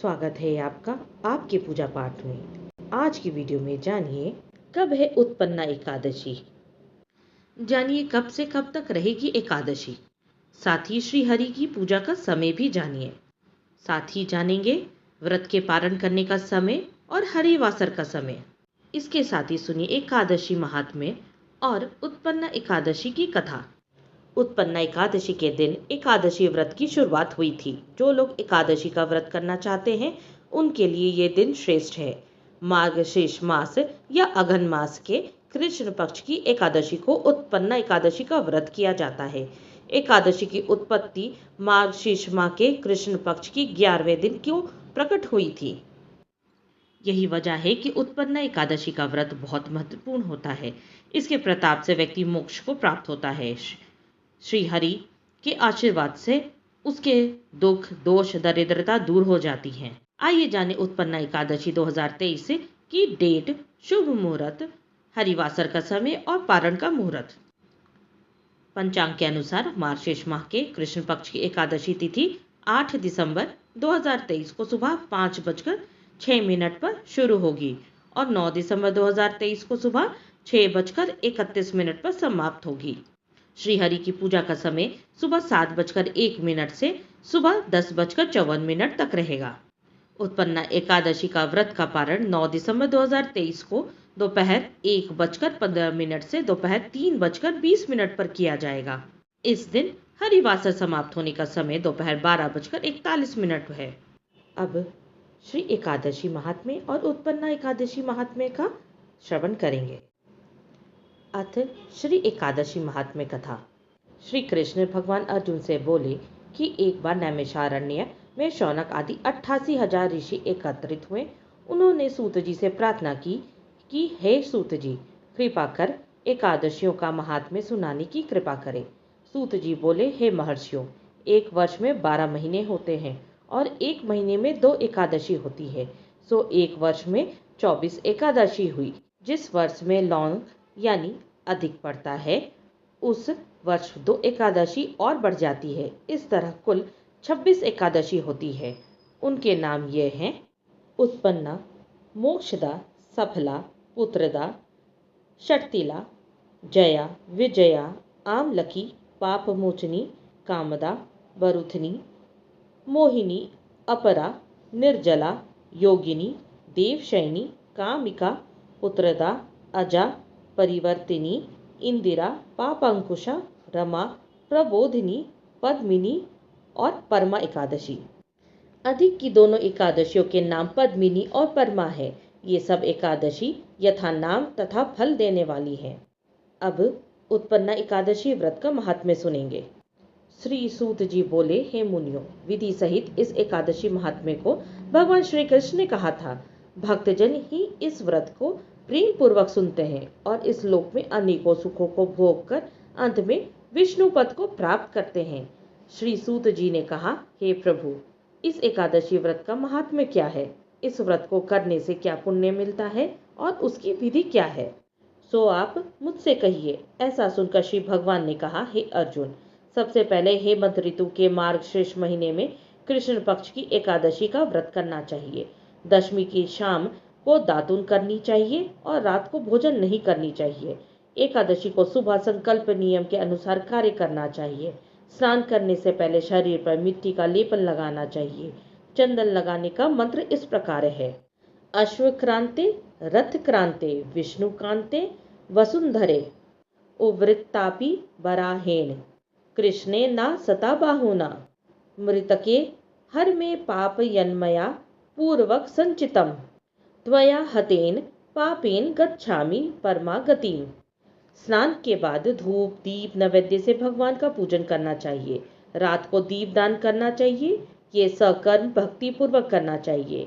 स्वागत है आपका आपके पूजा पाठ में। आज की वीडियो में जानिए कब है उत्पन्ना एकादशी। जानिए कब से कब तक रहेगी एकादशी। साथ ही श्री हरि की पूजा का समय भी जानिए। साथ ही जानेंगे व्रत के पारण करने का समय और हरिवासर का समय। इसके साथ ही सुनिए एकादशी महात्म्य और उत्पन्ना एकादशी की कथा। उत्पन्ना एकादशी के दिन एकादशी व्रत की शुरुआत हुई थी। जो लोग एकादशी का व्रत करना चाहते हैं उनके लिए ये दिन श्रेष्ठ है। मार्गशीर्ष मास या अघन मास के कृष्ण पक्ष की एकादशी को उत्पन्ना एकादशी का व्रत किया जाता है। एकादशी की उत्पत्ति मार्गशीर्ष माह के कृष्ण पक्ष की 11वें दिन क्यों प्रकट हुई थी। यही वजह है कि उत्पन्ना एकादशी का व्रत बहुत महत्वपूर्ण होता है। इसके प्रताप से व्यक्ति मोक्ष को प्राप्त होता है। श्री हरि के आशीर्वाद से उसके दुख दोष दरिद्रता दूर हो जाती है। आइए जाने उत्पन्ना एकादशी 2023 की डेट, शुभ मुहूर्त, हरिवासर का समय और पारण का मुहूर्त। पंचांग के अनुसार मार्गशीर्ष माह के कृष्ण पक्ष की एकादशी तिथि 8 दिसंबर 2023 को सुबह 5:06 पर शुरू होगी और 9 दिसंबर 2023 को सुबह 6:31 पर समाप्त होगी। श्री हरि की पूजा का समय सुबह 7:01 से सुबह 10:54 तक रहेगा। उत्पन्ना एकादशी का व्रत का पारण 9 दिसंबर 2023 को दोपहर 1:15 से दोपहर 3:20 पर किया जाएगा। इस दिन हरिवासर समाप्त होने का समय दोपहर 12:41 है। अब श्री एकादशी महात्म्य और उत्पन्ना एकादशी महात्म्य का श्रवण करेंगे। अथ श्री एकादशी महात्म्य कथा। श्री कृष्ण भगवान अर्जुन से बोले कि एक बार नैमिषारण्य में शौनक आदि 88,000 ऋषि एकत्रित हुए। उन्होंने सूत जी से प्रार्थना की कि हे सूत जी, कृपा कर एकादशियों का महात्म्य सुनाने की कृपा करें। सूत जी बोले, हे महर्षियों, एक वर्ष में 12 महीने होते हैं और एक महीने में 2 एकादशी होती है। सो एक वर्ष में 24 एकादशी हुई। जिस वर्ष में लौंग यानी अधिक पड़ता है उस वर्ष 2 एकादशी और बढ़ जाती है। इस तरह कुल 26 एकादशी होती है। उनके नाम ये हैं: उत्पन्ना, मोक्षदा, सफला, पुत्रदा, षट्तिला, जया, विजया, आमलकी, पापमोचनी, कामदा, वरुथनी, मोहिनी, अपरा, निर्जला, योगिनी, देवशयनी, कामिका, पुत्रदा, अजा, परिवर्तिनी, इंदिरा, पापांकुशा, रमा, प्रबोधिनी, पद्मिनी और परमा एकादशी। अधिक की दोनों एकादशियों के नाम पद्मिनी और परमा है। ये सब एकादशी यथा नाम तथा फल देने वाली है। अब उत्पन्ना एकादशी व्रत का महात्म्य सुनेंगे। श्री सूत जी बोले, हे मुनियों, विधि सहित इस एकादशी महात्म्य को भगवान श्री कृष्ण ने कहा था। भक्तजन ही इस व्रत को प्रेम पूर्वक सुनते हैं और इस लोक में अनेकों सुखों को भोग कर अंत में विष्णु पद को प्राप्त करते हैं। श्री सूत जी ने कहा, हे प्रभु, इस एकादशी व्रत का महात्म्य क्या है? इस व्रत को करने से क्या पुण्य मिलता है और उसकी विधि क्या है? सो आप मुझसे कहिए। ऐसा सुनकर श्री भगवान ने कहा, हे अर्जुन, सबसे पहले हेमंत ऋतु के मार्गशीर्ष महीने में कृष्ण पक्ष की एकादशी का व्रत करना चाहिए। दशमी की शाम को दातुन करनी चाहिए और रात को भोजन नहीं करनी चाहिए। एकादशी को सुबह संकल्प नियम के अनुसार कार्य करना चाहिए। स्नान करने से पहले शरीर पर मिट्टी का लेपन लगाना चाहिए। चंदन लगाने का मंत्र इस प्रकार है: अश्वक्रांते, रथक्रांते, विष्णुकांते, वसुंधरे, उवृत्तापि वराहेण, कृष्णे ना सता बाहुना, मृतके हर में पाप यन्मया पूर्वक संचितम, त्वया हतेन पापेन गच्छामि परमा गतिम। स्नान के बाद धूप दीप नैवेद्य से भगवान का पूजन करना चाहिए। रात को दीप दान करना चाहिए। ये सकर्म भक्ति पूर्वक करना चाहिए।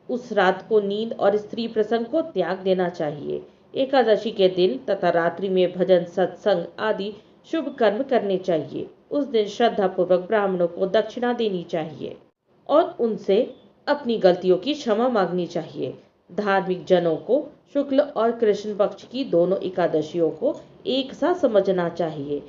उस रात को नींद और स्त्री प्रसंग को त्याग देना चाहिए। एकादशी के दिन तथा रात्रि में भजन सत्संग आदि शुभ कर्म करने चाहिए। उस दिन श्रद्धा पूर्वक ब्राह्मणों को दक्षिणा देनी चाहिए और उनसे अपनी गलतियों की क्षमा मांगनी चाहिए। धार्मिक जनों को शुक्ल और कृष्ण पक्ष की दोनों एकादशियों को एक सा समझना चाहिए।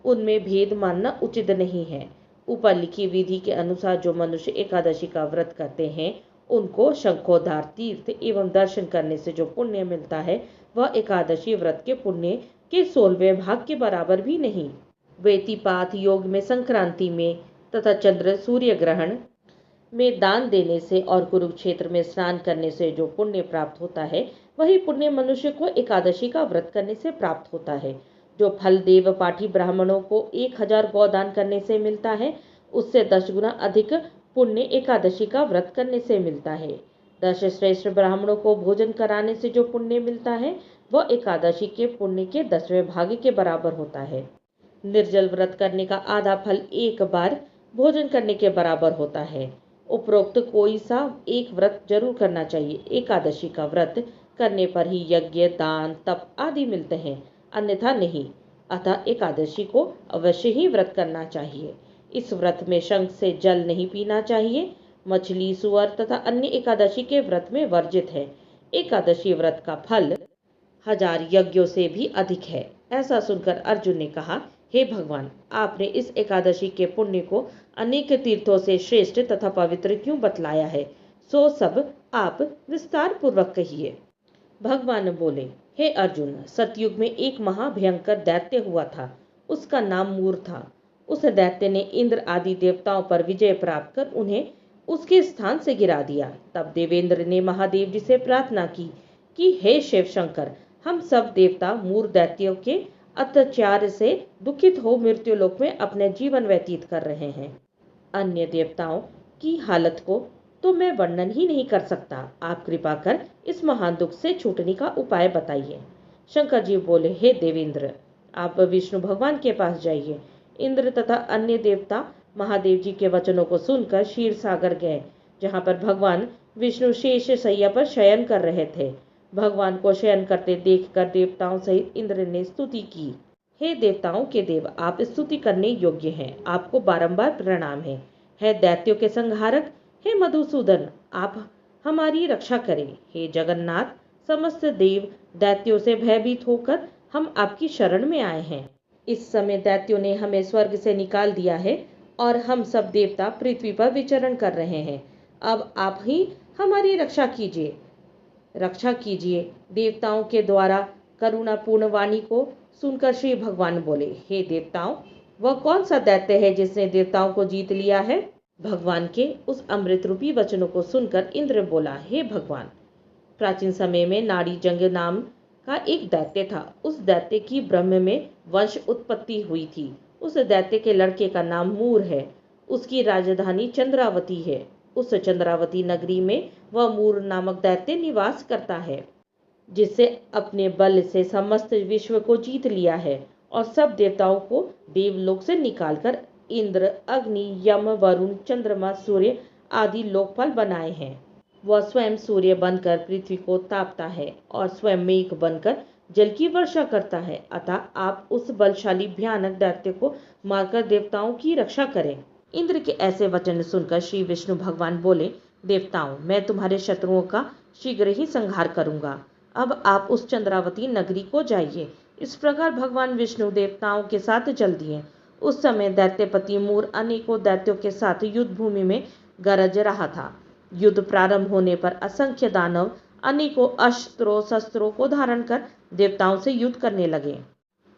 उनमें भेद मानना उचित नहीं है। ऊपर लिखी विधि के अनुसार जो मनुष्य एकादशी का व्रत करते हैं उनको शंखोधार तीर्थ एवं दर्शन करने से जो पुण्य मिलता है वह एकादशी व्रत के पुण्य के 16वें भाग के बराबर भी नहीं। व्यतिपात योग में संक्रांति में तथा चंद्र सूर्य ग्रहण में दान देने से और कुरुक्षेत्र में स्नान करने से जो पुण्य प्राप्त होता है वही पुण्य मनुष्य को एकादशी का व्रत करने से प्राप्त होता है। जो फल देव पाठी ब्राह्मणों को 1000 गौदान करने से मिलता है उससे 10 गुना अधिक पुण्य एकादशी का व्रत करने से मिलता है। 10 श्रेष्ठ ब्राह्मणों को भोजन कराने से जो पुण्य मिलता है वह एकादशी के पुण्य के 10वें भाग के बराबर होता है। निर्जल व्रत करने का आधा फल एक बार भोजन करने के बराबर होता है। उपरोक्त कोई सा एक व्रत जरूर करना चाहिए। एकादशी का व्रत करने पर ही यज्ञ दान तप आदि मिलते हैं, अन्यथा नहीं। अतः एकादशी को अवश्य ही व्रत करना चाहिए। इस व्रत में शंख से जल नहीं पीना चाहिए। मछली सुअर तथा अन्य एकादशी के व्रत में वर्जित है। एकादशी व्रत का फल 1000 यज्ञों से भी अधिक है। ऐसा सुनकर अर्जुन ने कहा, हे भगवान, आपने इस एकादशी के पुण्य को अनेक तीर्थों से श्रेष्ठ तथा पवित्र क्यों बतलाया है, सो सब आप विस्तार पूर्वक कहिए। भगवान बोले, हे अर्जुन, सतयुग में एक महाभयंकर दैत्य हुआ था। उसका नाम मूर था। उस दैत्य ने इंद्र आदि देवताओं पर विजय प्राप्त कर उन्हें उसके स्थान से गिरा दिया। तब देवेंद्र ने महादेव जी से प्रार्थना की कि हे शिव शंकर, हम सब देवता मूर दैत्यों के अत्याचार से दुखित हो मृत्युलोक में अपने जीवन व्यतीत कर रहे हैं। अन्य देवताओं की हालत को तो मैं वर्णन ही नहीं कर सकता। आप कृपा कर इस महान दुख से छूटने का उपाय बताइए। शंकर जी बोले, हे देवेंद्र, आप विष्णु भगवान के पास जाइए। इंद्र तथा अन्य देवता महादेव जी के वचनों को सुनकर क्षीर सागर गए, जहाँ पर भगवान विष्णु शेष शैया पर शयन कर रहे थे। भगवान को शयन करते देखकर देवताओं सहित इंद्र ने स्तुति की। हे देवताओं के देव, आप स्तुति करने योग्य हैं। आपको बारंबार प्रणाम है। हे दैत्यों के संहारक, हे मधुसूदन, आप हमारी रक्षा करें। हे जगन्नाथ, समस्त देव दैत्यों से भयभीत होकर हम आपकी शरण में आए हैं। इस समय दैत्यों ने हमें स्वर्ग से निकाल दिया है और हम सब देवता पृथ्वी पर विचरण कर रहे हैं। अब आप ही हमारी रक्षा कीजिए। देवताओं के द्वारा करुणापूर्ण वाणी को सुनकर श्री भगवान बोले, हे देवताओं, वह कौन सा दैत्य है जिसने देवताओं को जीत लिया है। भगवान के उस अमृत रूपी वचनों को सुनकर इंद्र बोला, हे भगवान, प्राचीन समय में नाड़ी जंग नाम का एक दैत्य था। उस दैत्य की ब्रह्म में वंश उत्पत्ति हुई थी। उस दैत्य के लड़के का नाम मूर है। उसकी राजधानी चंद्रावती है। उस चंद्रावती नगरी में वह मूर नामक दैत्य निवास करता है, जिससे अपने बल से समस्त विश्व को जीत लिया है और सब देवताओं को देवलोक से निकालकर इंद्र, अग्नि, यम, वरुण, चंद्रमा, सूर्य आदि लोकपाल बनाए हैं। वह स्वयं सूर्य बनकर पृथ्वी को तापता है और स्वयं मेघ बनकर जल की वर्षा करता है। अतः आप उस बलशाली भयानक दैत्य को मारकर देवताओं की रक्षा करें। इंद्र के ऐसे वचन सुनकर श्री विष्णु भगवान बोले, देवताओं, मैं तुम्हारे शत्रुओं का शीघ्र ही संहार करूंगा। अब आप उस चंद्रावती नगरी को जाइए। इस प्रकार भगवान विष्णु देवताओं के साथ चल दिए। उस समय दैत्यपति मूर अनेकों दैत्यों के साथ युद्ध भूमि में गरज रहा था। युद्ध प्रारंभ होने पर असंख्य दानव अनेकों अस्त्रों शस्त्रों को धारण कर देवताओं से युद्ध करने लगे,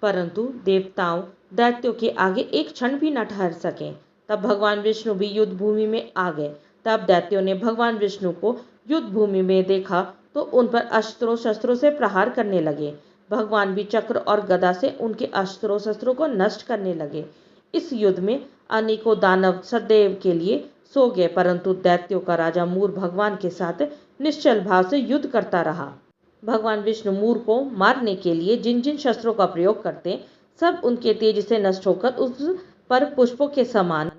परंतु देवताओं दैत्यों के आगे एक क्षण भी न ठहर सके। तब भगवान विष्णु भी युद्ध भूमि में आ गए। तब दैत्यों ने भगवान विष्णु को युद्ध भूमि में देखा तो उन पर अस्त्रों शस्त्रों से प्रहार करने लगे। भगवान भी चक्र और गदा से उनके अस्त्रों शस्त्रों को नष्ट करने लगे। इस युद्ध में अनेकों दानव सदैव के लिए सो गए, परंतु दैत्यों का राजा मूर भगवान के साथ निश्चल भाव से युद्ध करता रहा। भगवान विष्णु मूर को मारने के लिए जिन जिन शस्त्रों का प्रयोग करते, सब उनके तेज से नष्ट होकर उस पर पुष्पों के समान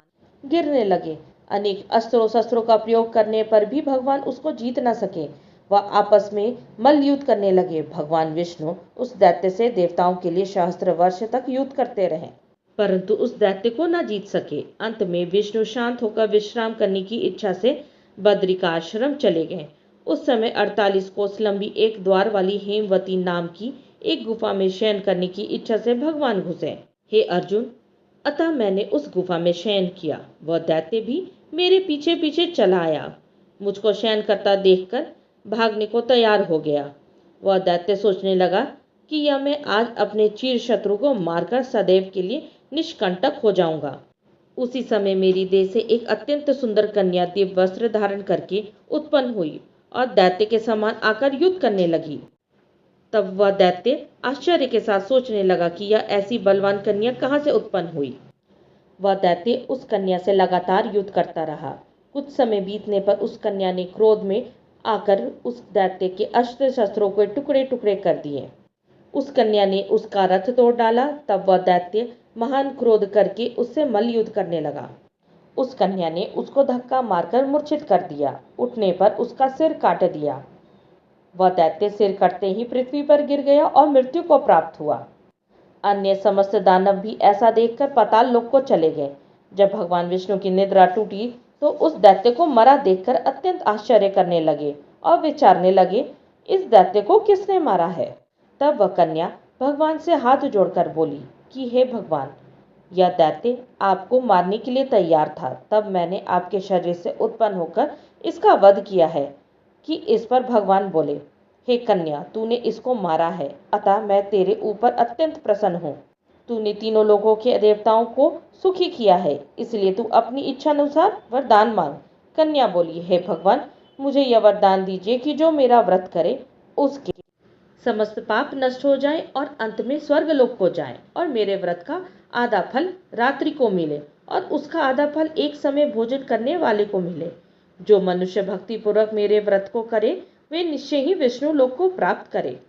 गिरने लगे। अनेक अस्त्रों शस्त्रों का प्रयोग करने पर भी भगवान उसको जीत न सके। वह आपस में मल्ल युद्ध करने लगे। भगवान विष्णु उस दैत्य से देवताओं के लिए सहस्त्र वर्ष तक युद्ध करते रहे, परंतु उस दैत्य को न जीत सके। अंत में विष्णु शांत होकर विश्राम करने की इच्छा से बद्रिकाश्रम चले गए। उस समय 48 कोस लंबी एक द्वार वाली हेमवती नाम की एक गुफा में शयन करने की इच्छा से भगवान घुसे। हे अर्जुन, अतः मैंने उस गुफा में शयन किया। वह दैत्य भी मेरे पीछे पीछे चला आया। मुझको शयन करता देखकर भागने को तैयार हो गया। वह दैत्य सोचने लगा कि यह मैं आज अपने चीर शत्रु को मारकर सदैव के लिए निष्कंटक हो जाऊंगा। उसी समय मेरी देह से एक अत्यंत सुंदर कन्या दिव्य वस्त्र धारण करके उत्पन्न हुई और दैत्य के समान आकर युद्ध करने लगी। तब वह दैत्य आश्चर्य के साथ सोचने लगा कि यह ऐसी बलवान कन्या कहाँ से उत्पन्न हुई। वह दैत्य उस कन्या से लगातार युद्ध करता रहा। कुछ समय बीतने पर उस कन्या ने क्रोध में आकर उस दैत्य के अस्त्र शस्त्रों को टुकड़े टुकड़े कर दिए। उस कन्या ने उसका रथ तोड़ डाला। तब वह दैत्य महान क्रोध करके उससे मल्ल युद्ध करने लगा। उस कन्या ने उसको धक्का मारकर मूर्छित कर दिया। उठने पर उसका सिर काट दिया। वह दैत्य सिर कटते ही पृथ्वी पर गिर गया और मृत्यु को प्राप्त हुआ। अन्य समस्त दानव भी ऐसा देखकर पाताल लोक को चले गए। जब भगवान विष्णु की निद्रा टूटी तो उस दैत्य को मरा देखकर अत्यंत आश्चर्य करने लगे और विचारने लगे, इस दैत्य को किसने मारा है। तब वह कन्या भगवान से हाथ जोड़कर बोली कि हे भगवान, यह दैत्य आपको मारने के लिए तैयार था। तब मैंने आपके शरीर से उत्पन्न होकर इसका वध किया है। कि इस पर भगवान बोले, हे कन्या, तूने इसको मारा है, अतः मैं तेरे ऊपर अत्यंत प्रसन्न हूँ। तूने तीनों लोगों के देवताओं को सुखी किया है, इसलिए तू अपनी इच्छा अनुसार वरदान मांग। कन्या बोली, हे भगवान, मुझे यह वरदान दीजिए कि जो मेरा व्रत करे उसके समस्त पाप नष्ट हो जाए और अंत में स्वर्ग लोक को जाए और मेरे व्रत का आधा फल रात्रि को मिले और उसका आधा फल एक समय भोजन करने वाले को मिले। जो मनुष्य भक्ति पूर्वक मेरे व्रत को करे वे निश्चय ही विष्णु लोक को प्राप्त करे।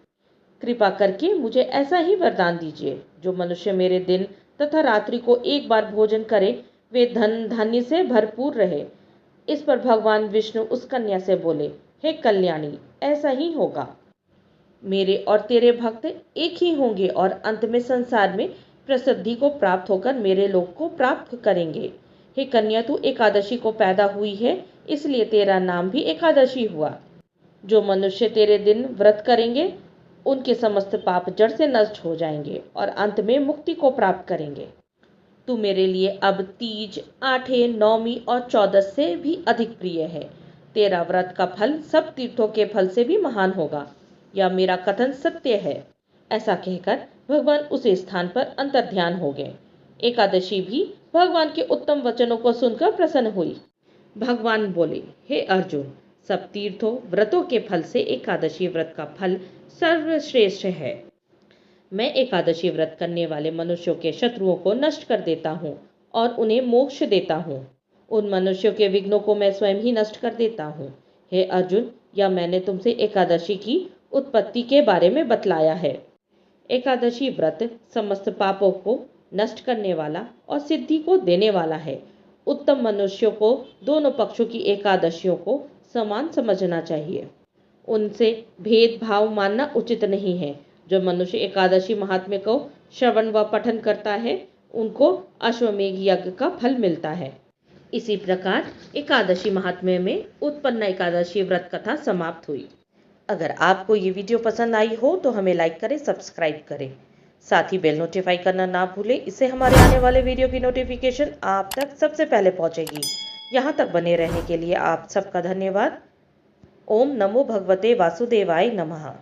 कृपा करके मुझे ऐसा ही वरदान दीजिए। जो मनुष्य मेरे दिन तथा रात्रि को एक बार भोजन करे वे धन धान्य से भरपूर रहे। इस पर भगवान विष्णु उस कन्या से बोले, हे कल्याणी, ऐसा ही होगा। मेरे और तेरे भक्त एक ही होंगे और अंत में संसार में प्रसिद्धि को प्राप्त होकर मेरे लोक को प्राप्त करेंगे। हे कन्या, तू एकादशी को पैदा हुई है, इसलिए तेरा नाम भी एकादशी हुआ। जो मनुष्य तेरे दिन व्रत करेंगे उनके समस्त पाप जड़ से नष्ट हो जाएंगे और अंत में मुक्ति को प्राप्त करेंगे। तू मेरे लिए अब तीज, आठे, नौमी और चौदस से भी अधिक प्रिय है। तेरा व्रत का फल सब तीर्थों के फल से भी महान होगा। यह मेरा कथन सत्य है। ऐसा कहकर भगवान उस स्थान पर अंतर्ध्यान हो गए। एकादशी भी भगवान के उत्तम वचनों को सुनकर प्रसन्न हुई। भगवान बोले, हे अर्जुन, सब तीर्थों व्रतों के फल से एकादशी व्रत का फल सर्वश्रेष्ठ है। मैं एकादशी व्रत करने वाले मनुष्यों के शत्रुओं को नष्ट कर देता हूँ और उन्हें मोक्ष देता हूँ। उन मनुष्यों के विघ्नों को मैं स्वयं ही नष्ट कर देता हूँ। हे अर्जुन, यह मैंने तुमसे एकादशी की उत्पत्ति के बारे में बतलाया है। एकादशी व्रत समस्त पापों को नष्ट करने वाला और सिद्धि को देने वाला है। उत्तम मनुष्यों को दोनों पक्षों की एकादशियों को समान समझना चाहिए। उनसे भेदभाव मानना उचित नहीं है। जो मनुष्य एकादशी महात्म्य को श्रवण व पठन करता है उनको अश्वमेघ यज्ञ का फल मिलता है। इसी प्रकार एकादशी महात्म्य में उत्पन्न एकादशी व्रत कथा समाप्त हुई। अगर आपको ये वीडियो पसंद आई हो तो हमें लाइक करें, सब्सक्राइब करें, साथ ही बेल नोटिफाई करना ना भूलें। इससे हमारे आने वाले वीडियो की नोटिफिकेशन आप तक सबसे पहले पहुंचेगी। यहाँ तक बने रहने के लिए आप सबका धन्यवाद। ओम नमो भगवते वासुदेवाय नमः।